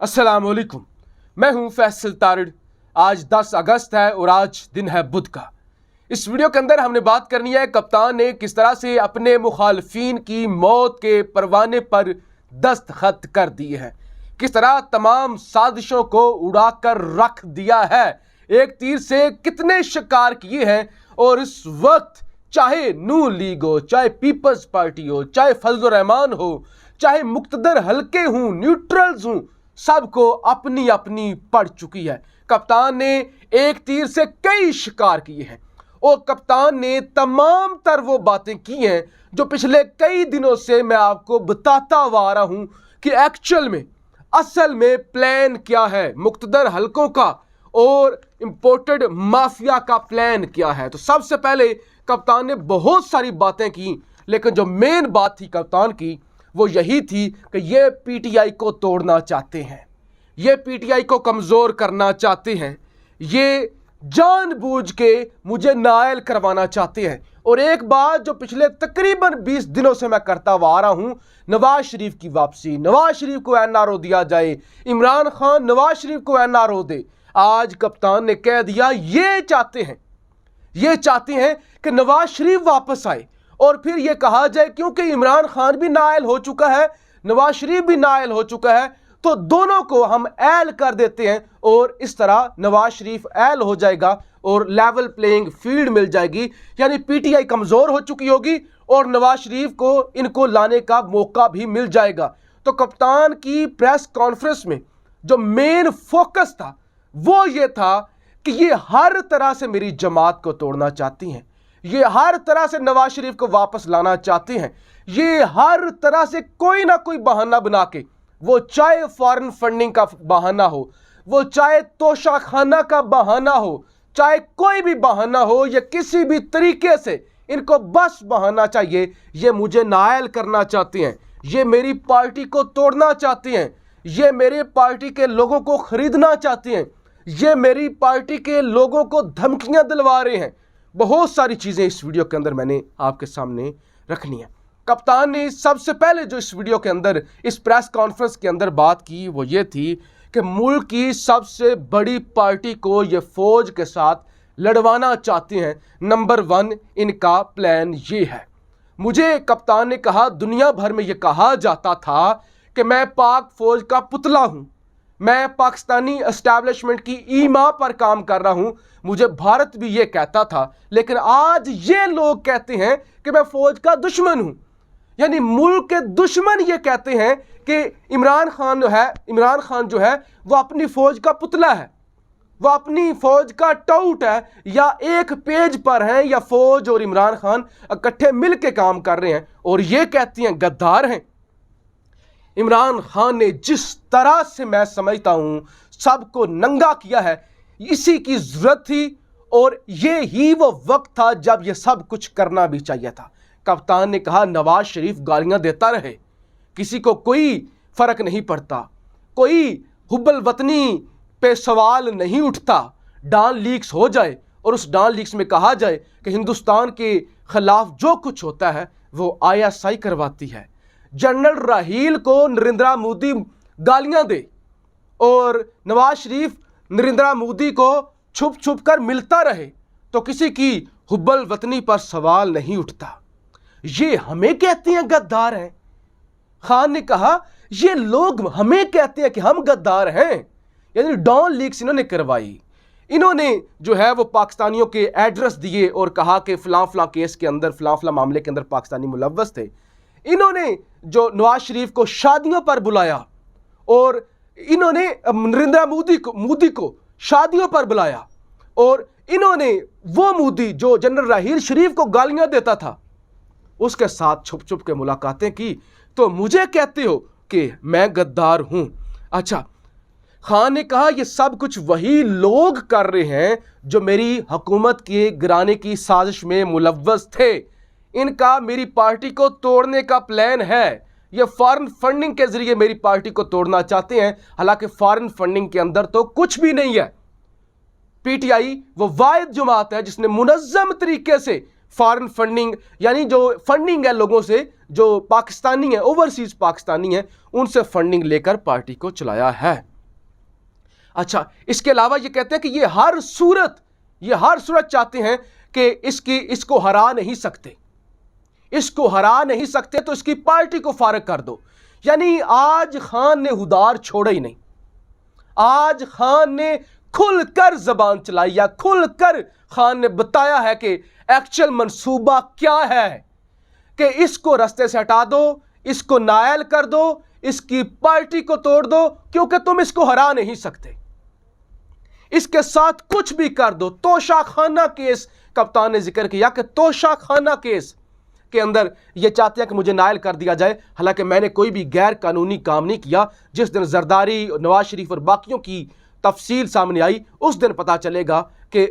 अस्सलामुअलैकुम, मैं हूं फैसल तारिड़। आज 10 अगस्त है और आज दिन है बुध का। इस वीडियो के अंदर हमने बात करनी है कप्तान ने किस तरह से अपने मुखालफीन की मौत के परवाने पर दस्तखत कर दिए हैं, किस तरह तमाम साजिशों को उड़ाकर रख दिया है, एक तीर से कितने शिकार किए हैं। और इस वक्त चाहे नून लीग हो, चाहे पीपल्स पार्टी हो, चाहे फजल रहमान हो, चाहे मुक्तदर हल्के हों, न्यूट्रल्स हों, सबको अपनी अपनी पड़ चुकी है। कप्तान ने एक तीर से कई शिकार किए हैं और कप्तान ने तमाम तर वो बातें की हैं जो पिछले कई दिनों से मैं आपको बताता आ रहा हूं कि एक्चुअल में असल में प्लान क्या है मुक्तदर हलकों का और इंपोर्टेड माफिया का प्लान क्या है। तो सबसे पहले कप्तान ने बहुत सारी बातें की, लेकिन जो मेन बात थी कप्तान की वो यही थी कि ये पीटीआई को तोड़ना चाहते हैं, ये पीटीआई को कमज़ोर करना चाहते हैं, ये जानबूझ के मुझे नायल करवाना चाहते हैं। और एक बात जो पिछले तकरीबन 20 दिनों से मैं करता आ रहा हूं, नवाज शरीफ की वापसी, नवाज शरीफ को एनआरओ दिया जाए, इमरान खान नवाज शरीफ को एनआरओ दे। आज कप्तान ने कह दिया ये चाहते हैं कि नवाज शरीफ वापस आए और फिर यह कहा जाए क्योंकि इमरान खान भी नायल हो चुका है, नवाज शरीफ भी नायल हो चुका है, तो दोनों को हम एल कर देते हैं और इस तरह नवाज शरीफ एल हो जाएगा और लेवल प्लेइंग फील्ड मिल जाएगी। यानी पीटीआई कमज़ोर हो चुकी होगी और नवाज शरीफ को इनको लाने का मौका भी मिल जाएगा। तो कप्तान की प्रेस कॉन्फ्रेंस में जो मेन फोकस था वो ये था कि ये हर तरह से मेरी जमात को तोड़ना चाहती हैं, ये हर तरह से नवाज शरीफ को वापस लाना चाहते हैं, ये हर तरह से कोई ना कोई बहाना बना के, वो चाहे फॉरेन फंडिंग का बहाना हो, वो चाहे तोशाखाना का बहाना हो, चाहे कोई भी बहाना हो, या किसी भी तरीके से इनको बस बहाना चाहिए। ये मुझे नायल करना चाहते हैं, ये मेरी पार्टी को तोड़ना चाहते हैं, ये मेरी पार्टी के लोगों को खरीदना चाहते हैं, ये मेरी पार्टी के लोगों को धमकियां दिलवा रहे हैं। बहुत सारी चीज़ें इस वीडियो के अंदर मैंने आपके सामने रखनी है। कप्तान ने सबसे पहले जो इस वीडियो के अंदर, इस प्रेस कॉन्फ्रेंस के अंदर बात की वो ये थी कि मुल्क की सबसे बड़ी पार्टी को ये फौज के साथ लड़वाना चाहते हैं। नंबर 1 इनका प्लान ये है। मुझे कप्तान ने कहा दुनिया भर में ये कहा जाता था कि मैं पाक फौज का पुतला हूँ, मैं पाकिस्तानी एस्टैब्लिशमेंट की ईमा पर काम कर रहा हूं, मुझे भारत भी ये कहता था, लेकिन आज ये लोग कहते हैं कि मैं फौज का दुश्मन हूं। यानी मुल्क के दुश्मन ये कहते हैं कि इमरान खान जो है वो अपनी फौज का पुतला है, वो अपनी फौज का टाउट है, या एक पेज पर हैं, या फौज और इमरान खान इकट्ठे मिल के काम कर रहे हैं और ये कहती हैं गद्दार हैं। इमरान खान ने जिस तरह से मैं समझता हूं सबको नंगा किया है, इसी की जरूरत थी और ये ही वो वक्त था जब ये सब कुछ करना भी चाहिए था। कप्तान ने कहा नवाज शरीफ गालियां देता रहे, किसी को कोई फर्क नहीं पड़ता, कोई हुब्बल वतनी पे सवाल नहीं उठता। डान लीक्स हो जाए और उस डान लीक्स में कहा जाए कि हिंदुस्तान के खिलाफ जो कुछ होता है वो ISI करवाती है। जनरल राहील को नरेंद्र मोदी गालियां दे और नवाज शरीफ नरेंद्र मोदी को छुप छुप कर मिलता रहे, तो किसी की हुब्बल वतनी पर सवाल नहीं उठता। ये हमें कहते हैं गद्दार हैं। खान ने कहा ये लोग हमें कहते हैं कि हम गद्दार हैं। यानी डॉन लीक्स इन्होंने करवाई, इन्होंने जो है वो पाकिस्तानियों के एड्रेस दिए और कहा कि फलां फलां केस के अंदर, फलां फलां मामले के अंदर पाकिस्तानी मुलव्वस थे। इन्होंने जो नवाज शरीफ को शादियों पर बुलाया और इन्होंने नरेंद्र मोदी को शादियों पर बुलाया, और इन्होंने वो मोदी जो जनरल राहील शरीफ को गालियां देता था उसके साथ छुप छुप के मुलाकातें की, तो मुझे कहते हो कि मैं गद्दार हूं। अच्छा, खान ने कहा ये सब कुछ वही लोग कर रहे हैं जो मेरी हुकूमत के गिराने की साजिश में मुलव्वस थे, इनका मेरी पार्टी को तोड़ने का प्लान है, ये फॉरेन फंडिंग के जरिए मेरी पार्टी को तोड़ना चाहते हैं। हालांकि फॉरेन फंडिंग के अंदर तो कुछ भी नहीं है। पीटीआई वो वाहिद जमात है जिसने मुनज़्ज़म तरीके से फॉरेन फंडिंग, यानी जो फंडिंग है लोगों से जो पाकिस्तानी है, ओवरसीज पाकिस्तानी है, उनसे फंडिंग लेकर पार्टी को चलाया है। अच्छा, इसके अलावा ये कहते हैं कि ये हर सूरत चाहते हैं कि इसको हरा नहीं सकते, इसको हरा नहीं सकते तो इसकी पार्टी को फारग कर दो। यानी आज खान ने हुदार छोड़ा ही नहीं, आज खान ने खुलकर जबान चलाई, या खुलकर खान ने बताया है कि एक्चुअल मंसूबा क्या है, कि इसको रास्ते से हटा दो, इसको नायल कर दो, इसकी पार्टी को तोड़ दो, क्योंकि तुम इसको हरा नहीं सकते, इसके साथ कुछ भी कर दो। तोशाखाना केस कप्तान ने जिक्र किया कि तोशाखाना केस के अंदर ये चाहते हैं कि मुझे नायल कर दिया जाए, हालांकि मैंने कोई भी गैर कानूनी काम नहीं किया। जिस दिन जरदारी, नवाज शरीफ और बाकियों की तफसील सामने आई, उस दिन पता चलेगा कि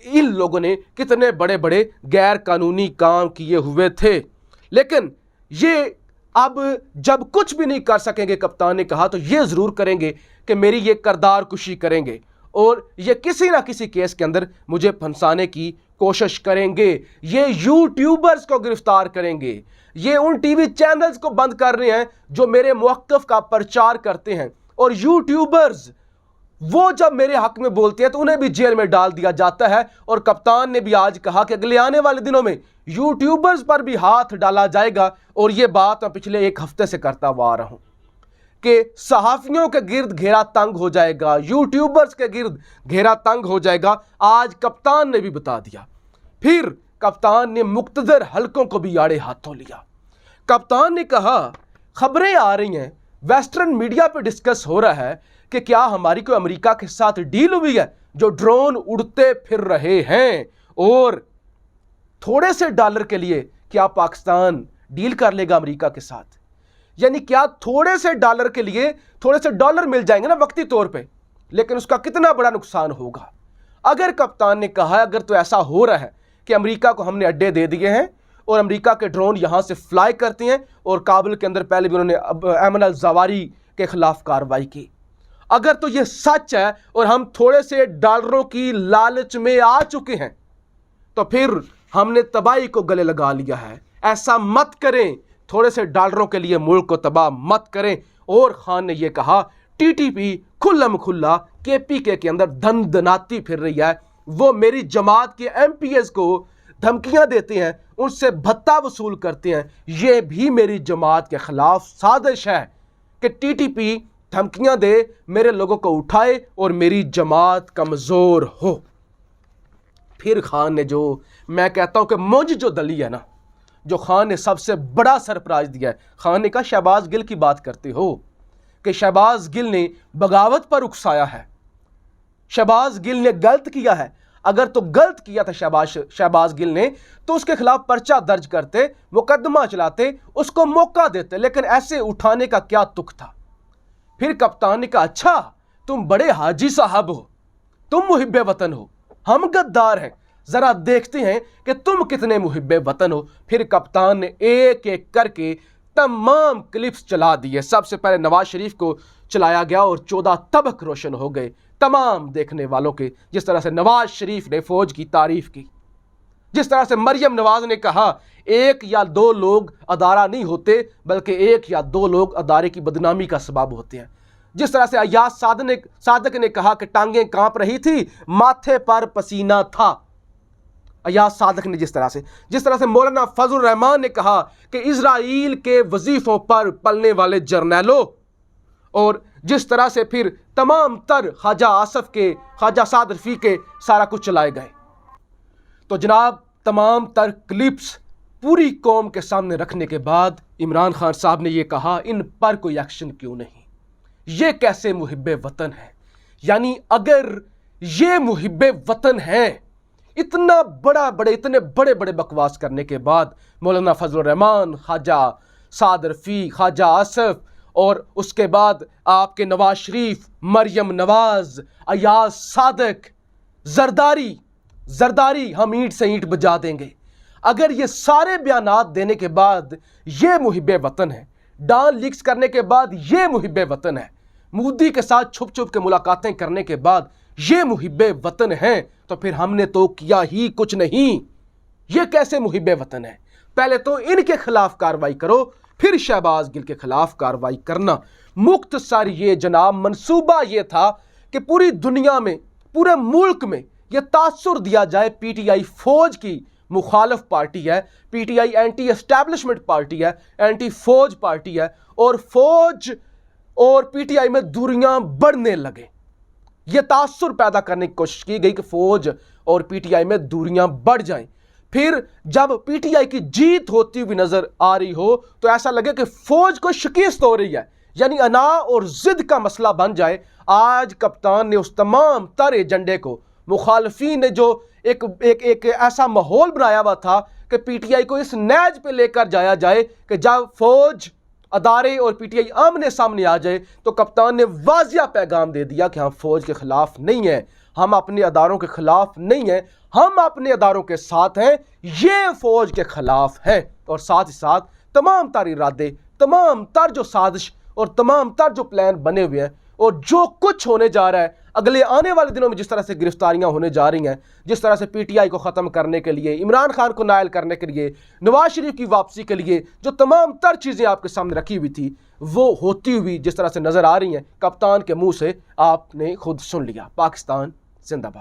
इन लोगों ने कितने बड़े बड़े गैर कानूनी काम किए हुए थे। लेकिन ये अब जब कुछ भी नहीं कर सकेंगे, कप्तान ने कहा, तो ये ज़रूर करेंगे कि मेरी ये करदार कुशी करेंगे और ये किसी ना किसी केस के अंदर मुझे फंसाने की कोशिश करेंगे। ये यूट्यूबर्स को गिरफ्तार करेंगे, ये उन टीवी चैनल्स को बंद कर रहे हैं जो मेरे मौक़िफ़ का प्रचार करते हैं, और यूट्यूबर्स वो जब मेरे हक में बोलते हैं तो उन्हें भी जेल में डाल दिया जाता है। और कप्तान ने भी आज कहा कि अगले आने वाले दिनों में यूट्यूबर्स पर भी हाथ डाला जाएगा। और ये बात मैं पिछले एक हफ्ते से करता हुआ आ रहा हूं कि सहाफ़ियों के गिर्द घेरा तंग हो जाएगा, यूट्यूबर्स के गिर्द घेरा तंग हो जाएगा। आज कप्तान ने भी बता दिया। फिर कप्तान ने मुक्तदर हलकों को भी आड़े हाथों लिया। कप्तान ने कहा, खबरें आ रही हैं, वेस्टर्न मीडिया पे डिस्कस हो रहा है कि क्या हमारी कोई अमेरिका के साथ डील हुई है, जो ड्रोन उड़ते फिर रहे हैं, और थोड़े से डॉलर के लिए क्या पाकिस्तान डील कर लेगा अमेरिका के साथ। यानी क्या थोड़े से डॉलर के लिए थोड़े से डॉलर मिल जाएंगे ना वक्ती तौर पे, लेकिन उसका कितना बड़ा नुकसान होगा। अगर कप्तान ने कहा, अगर तो ऐसा हो रहा है कि अमेरिका को हमने अड्डे दे दिए हैं और अमेरिका के ड्रोन यहां से फ्लाई करते हैं, और काबुल के अंदर पहले भी उन्होंने अमन अल जवारी के खिलाफ कार्रवाई की, अगर तो यह सच है और हम थोड़े से डॉलरों की लालच में आ चुके हैं, तो फिर हमने तबाही को गले लगा लिया है। ऐसा मत करें, थोड़े से डॉलरों के लिए मुल्क को तबाह मत करें। और खान ने यह कहा, टीटीपी खुल्लम खुल्ला केपीके के अंदर धनधनाती फिर रही है, वो मेरी जमात के एमपीएस को धमकियां देते हैं, उनसे भत्ता वसूल करते हैं। यह भी मेरी जमात के खिलाफ साजिश है कि टीटीपी धमकियां दे, मेरे लोगों को उठाए और मेरी जमात कमज़ोर हो। फिर खान ने, जो मैं कहता हूं कि मुझ जो दली है ना, जो खान ने सबसे बड़ा सरप्राइज दिया है, खान ने कहा शहबाज गिल की बात करते हो कि शहबाज गिल ने बगावत पर उकसाया है, शहबाज गिल ने गलत किया है। अगर तो गलत किया था शहबाज गिल ने, तो उसके खिलाफ पर्चा दर्ज करते, मुकदमा चलाते, उसको मौका देते, लेकिन ऐसे उठाने का क्या तुक था। फिर कप्तान ने कहा, अच्छा तुम बड़े हाजी साहब हो, तुम मुहिब्बे वतन हो, हम गद्दार हैं, जरा देखते हैं कि तुम कितने मुहिब्बे वतन हो। फिर कप्तान ने एक एक करके तमाम क्लिप्स चला दिए। सबसे पहले नवाज शरीफ को चलाया गया और 14 तबक रोशन हो गए तमाम देखने वालों के। जिस तरह से नवाज शरीफ ने फौज की तारीफ की, जिस तरह से मरियम नवाज ने कहा, एक या दो लोग अदारा नहीं होते, बल्कि एक या दो लोग अदारे की बदनामी का सबब होते हैं। जिस तरह से अयाज सादक ने कहा कि टांगें कांप रही थी, माथे पर पसीना था। अयाज सादक ने जिस तरह से मौलाना फजल रहमान ने कहा कि इजराइल के वजीफों पर पलने वाले जर्नैलों, और जिस तरह से फिर तमाम तर ख्वाजा आसफ के, ख्वाजा साद रफ़ी के सारा कुछ चलाए गए। तो जनाब, तमाम तर क्लिप्स पूरी कौम के सामने रखने के बाद इमरान खान साहब ने यह कहा, इन पर कोई एक्शन क्यों नहीं, ये कैसे मुहिब्बे वतन है। यानी अगर ये मुहिब्बे वतन है, इतने बड़े बड़े बकवास करने के बाद मौलाना फजल रहमान, ख्वाजा साद रफ़ी, ख्वाजा आसफ, और उसके बाद आपके नवाज शरीफ, मरियम नवाज, अयाज सादक, जरदारी हम ईंट से ईंट बजा देंगे। अगर ये सारे बयानात देने के बाद ये मुहिब्बे वतन है, डान लीक्स करने के बाद ये मुहिब्बे वतन है, मोदी के साथ छुप छुप के मुलाकातें करने के बाद ये मुहिब्बे वतन हैं, तो फिर हमने तो किया ही कुछ नहीं। ये कैसे मुहिब्बे वतन है? पहले तो इनके खिलाफ कार्रवाई करो, फिर शहबाज गिल के खिलाफ कार्रवाई करना। मुख्तसर ये जनाब मंसूबा ये था कि पूरी दुनिया में, पूरे मुल्क में ये तासुर दिया जाए पीटीआई फौज की मुखालिफ पार्टी है, पीटीआई एंटी एस्टैब्लिशमेंट पार्टी है, एंटी फौज पार्टी है, और फौज और पीटीआई में दूरियां बढ़ने लगे। यह तासुर पैदा करने की कोशिश की गई कि फौज और पीटीआई में दूरियां बढ़ जाएं। फिर जब पीटीआई की जीत होती हुई नजर आ रही हो तो ऐसा लगे कि फौज को शिकस्त हो रही है, यानी अना और जिद का मसला बन जाए। आज कप्तान ने उस तमाम तर एजेंडे को, मुखालफीन ने जो एक ऐसा माहौल बनाया हुआ था कि पीटीआई को इस नैज पे लेकर जाया जाए कि जब फौज, अदारे और पीटीआई आमने सामने आ जाए तो कप्तान ने वाजिया पैगाम दे दिया कि हम फौज के खिलाफ नहीं हैं, हम अपने अदारों के खिलाफ नहीं हैं, हम अपने अदारों के साथ हैं, ये फौज के खिलाफ है। और साथ ही साथ तमाम तर इरादे, तमाम तर जो साजिश और तमाम तर जो प्लान बने हुए हैं और जो कुछ होने जा रहा है अगले आने वाले दिनों में, जिस तरह से गिरफ्तारियां होने जा रही हैं, जिस तरह से पीटीआई को ख़त्म करने के लिए, इमरान खान को नायल करने के लिए, नवाज शरीफ की वापसी के लिए जो तमाम तर चीज़ें आपके सामने रखी हुई थी, वो होती हुई जिस तरह से नज़र आ रही हैं कप्तान के मुंह से, आपने खुद सुन लिया। पाकिस्तान जिंदाबाद।